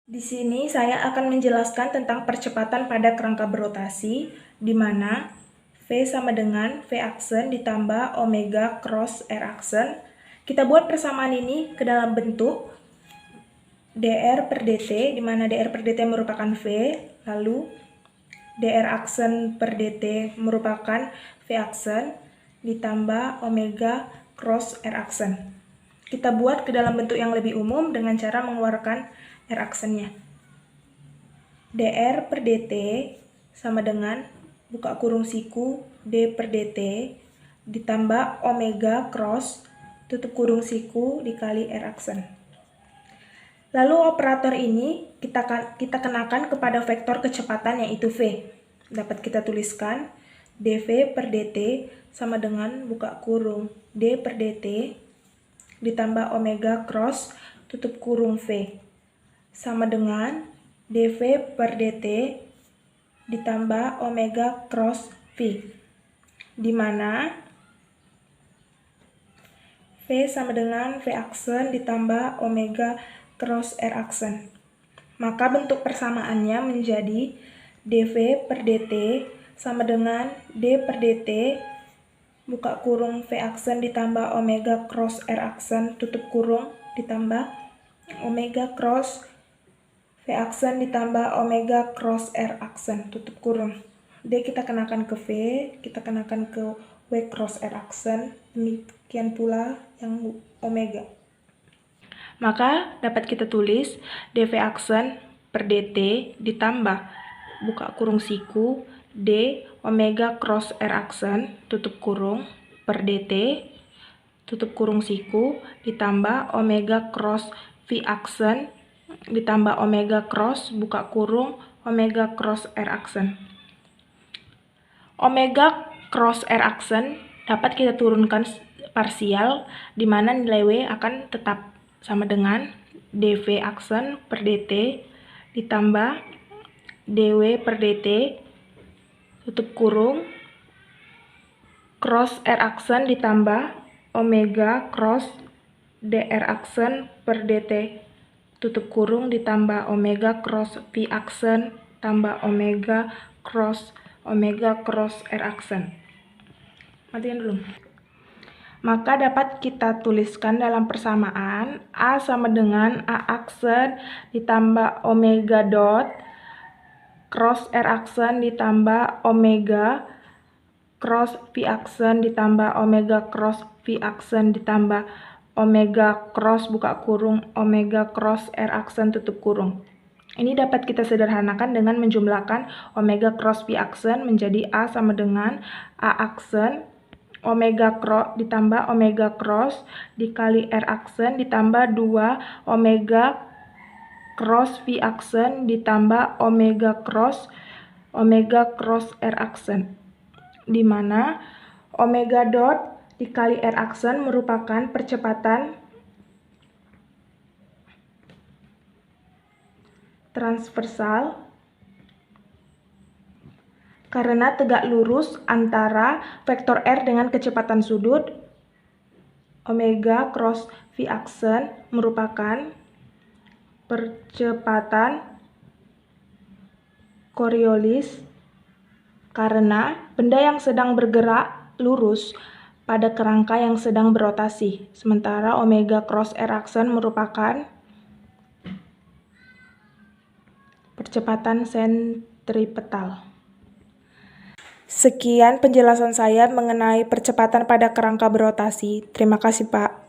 Di sini saya akan menjelaskan tentang percepatan pada kerangka berotasi, di mana V sama dengan V aksen ditambah omega cross R aksen. Kita buat persamaan ini ke dalam bentuk dr per dt, di mana dr per dt merupakan V, lalu dr aksen per dt merupakan V aksen ditambah omega cross R aksen. Kita buat ke dalam bentuk yang lebih umum dengan cara mengeluarkan R aksennya. dr per dt sama dengan buka kurung siku d per dt ditambah omega cross tutup kurung siku dikali R aksen. Lalu operator ini kita kenakan kepada vektor kecepatan yaitu V. Dapat kita tuliskan dv per dt sama dengan buka kurung d per dt ditambah omega cross tutup kurung V sama dengan dv per dt ditambah omega cross V, di mana V sama dengan V aksen ditambah omega cross R aksen. Maka bentuk persamaannya menjadi dv per dt sama dengan d per dt buka kurung V aksen ditambah omega cross R aksen tutup kurung ditambah omega cross V aksen ditambah omega cross R aksen tutup kurung. D kita kenakan ke V, kita kenakan ke W cross R aksen, demikian pula yang omega. Maka dapat kita tulis dv aksen per dt ditambah buka kurung siku d omega cross R aksen tutup kurung per dt tutup kurung siku ditambah omega cross V aksen ditambah omega cross buka kurung omega cross R aksen. Omega cross R aksen dapat kita turunkan parsial, di mana nilai W akan tetap sama dengan dv aksen per dt ditambah dw per dt tutup kurung cross R aksen ditambah omega cross dr aksen per dt tutup kurung ditambah omega cross V aksen tambah omega cross R aksen. Matiin dulu. Maka dapat kita tuliskan dalam persamaan A sama dengan A aksen ditambah omega dot cross R aksen ditambah omega cross V aksen ditambah omega cross V aksen ditambah omega cross buka kurung omega cross R aksen tutup kurung. Ini dapat kita sederhanakan dengan menjumlahkan omega cross V aksen menjadi A sama dengan A aksen omega cross ditambah omega cross dikali R aksen ditambah 2 omega cross V aksen ditambah omega cross R aksen, di mana omega dot dikali R aksen merupakan percepatan transversal karena tegak lurus antara vektor R dengan kecepatan sudut. Omega cross V aksen merupakan percepatan Coriolis karena benda yang sedang bergerak lurus pada kerangka yang sedang berotasi, sementara omega cross R aksen merupakan percepatan sentripetal. Sekian penjelasan saya mengenai percepatan pada kerangka berotasi. Terima kasih, Pak.